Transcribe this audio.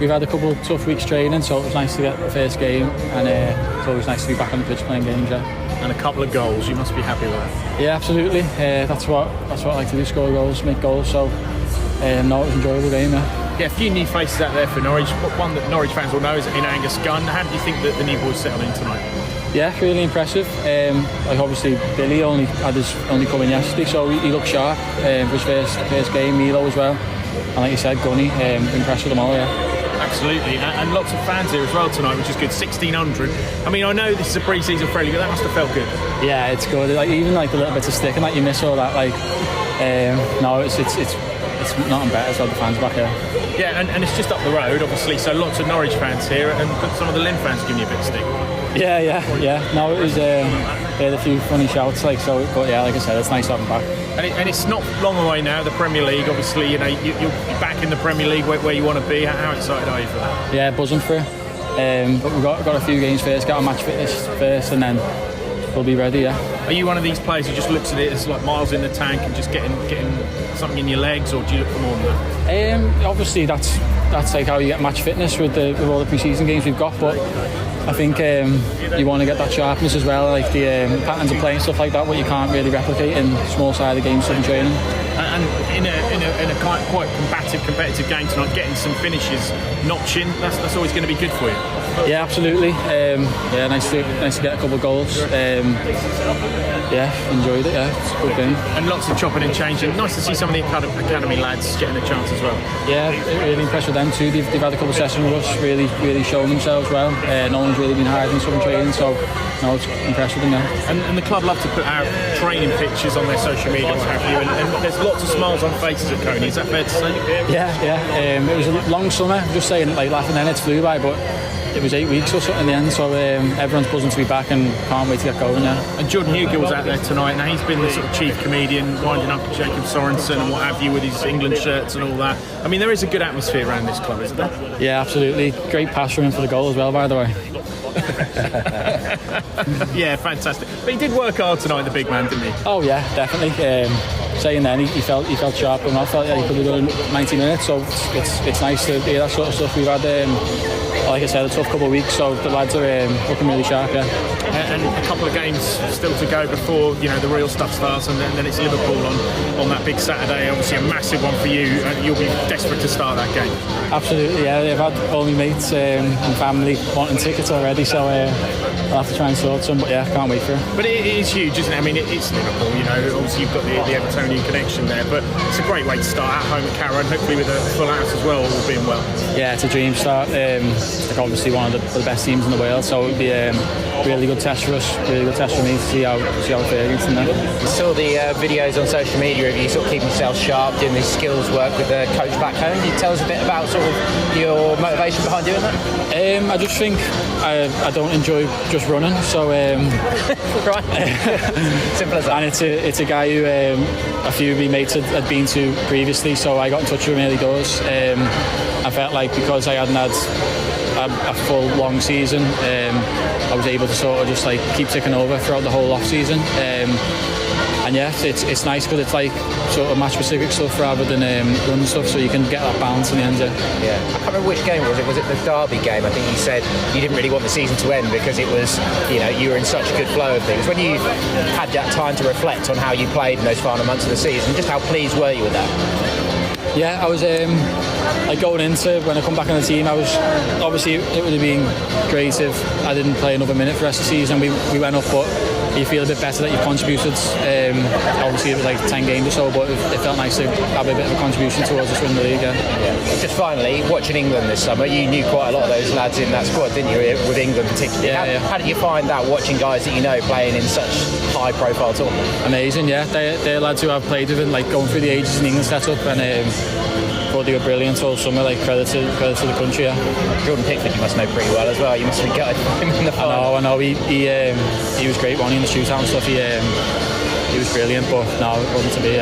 we've had a couple of tough weeks training, so it was nice to get the first game, and it's always nice to be back on the pitch playing games. And a couple of goals, you must be happy with that. Yeah, absolutely. That's what I like to do: score goals, make goals. So no, it was an enjoyable game. Yeah, a few new faces out there for Norwich. One that Norwich fans will know is in Angus Gunn. How do you think that the new boys settled in tonight? Yeah, really impressive. Like obviously Billy only come in yesterday, so he looked sharp for his first game. Milo as well, and like you said, Gunny, impressed with them all. Yeah. Absolutely, and lots of fans here as well tonight, which is good. 1,600. I mean, I know this is a pre-season friendly, but that must have felt good. Yeah, it's good. Like even like the little bits of sticking that you miss, all that. Like, no, it's nothing better to have the fans back here. Yeah, and it's just up the road, obviously. So lots of Norwich fans here, and some of the Lynn fans giving you a bit of stick. Yeah. No, it was. They had a few funny shouts, like so. But yeah, like I said, it's nice to have them back. And it's not long away now. The Premier League, obviously, you know, you're back in the Premier League where you want to be. How excited are you for that? Yeah, buzzing for it. But we've got a few games first. Got our match fitness first, and then we'll be ready. Yeah. Are you one of these players who just looks at it as like miles in the tank and just getting something in your legs, or do you look for more than that? Obviously, that's like how you get match fitness with all the pre-season games we've got. But I think you want to get that sharpness as well, like the patterns of play and stuff like that, what you can't really replicate in small-sided games and training. And in a quite competitive game tonight, getting some finishes, notching, that's always going to be good for you. Yeah, absolutely. Nice to get a couple of goals. Enjoyed it. Yeah, it's a good game. And lots of chopping and changing. Nice to see some of the academy lads getting a chance as well. Yeah, really impressed with them too. They've had a couple of sessions with us, really showing themselves well. No one's really been hiding some training, so no, it's impressed with them. Yeah. And the club love to put out training pictures on their social media, what have you. And there's lots of smiles on faces at Coney. Is that fair to say? Yeah. It was a long summer. I'm just saying, like laughing then, it flew by, but it was 8 weeks or something in the end, so everyone's buzzing to be back and can't wait to get going now. And Jordan Hugill's out there tonight. Now he's been the sort of chief comedian, winding up Jacob Sorensen and what have you with his England shirts and all that. I mean, there is a good atmosphere around this club, isn't there? Yeah, absolutely. Great pass from him for the goal as well, by the way. Yeah, fantastic. But he did work hard tonight, the big man, didn't he? Oh yeah, definitely. Saying then he felt sharp, and I felt he could have done 90 minutes. So it's nice to hear that sort of stuff. We've had, like I said, a tough couple of weeks, so the lads are looking really sharp. Yeah. And a couple of games still to go before the real stuff starts, and then it's Liverpool on that big Saturday. Obviously a massive one for you, and you'll be desperate to start that game. Absolutely, yeah. I've had all my mates and family wanting tickets already, so I'll have to try and sort some. But yeah, can't wait for it. But it is huge, isn't it? I mean, it's Liverpool. Obviously you've got the Evertonian connection there, but it's a great way to start at home at Carrow, and hopefully with a full house as well, all being well. Yeah, it's a dream start. Like obviously one of the best teams in the world, so it would be a really good test for us, really good test for me to see how it fares from there. I saw the videos on social media of you sort of keeping yourself sharp, doing this skills work with the coach back home. Can you tell us a bit about sort of your motivation behind doing that? I just think I don't enjoy just running, so right. Simple as that. And it's a guy who a few of my mates had been to previously, so I got in touch with him early doors. I felt like because I hadn't had a full long season, I was able to sort of just like keep ticking over throughout the whole off season. And yeah, it's nice because it's like sort of match specific stuff rather than run stuff, so you can get that balance in the end. Yeah. I can't remember which game was it. Was it the Derby game? I think you said you didn't really want the season to end because it was, you were in such a good flow of things. When you had that time to reflect on how you played in those final months of the season, just how pleased were you with that? Yeah, I was like going into when I come back on the team, I was obviously it would have been great if I didn't play another minute for the rest of the season. We went up, but you feel a bit better that you've contributed. Obviously it was like 10 games or so, but it felt nice to have a bit of a contribution towards us winning the league. Yeah. Just finally, watching England this summer, you knew quite a lot of those lads in that squad, didn't you, with England particularly? How did you find that, watching guys that you know playing in such high profile tournaments? Amazing, yeah. They're lads who I've played with and like going through the ages in England setup, and thought they were brilliant all summer, like credit to the country. Yeah. Jordan Pickford you must know pretty well as well. You must have gutted him in the final. I know. He was great, wasn't he, in the shootout and stuff. He was brilliant, but no, it wasn't to be.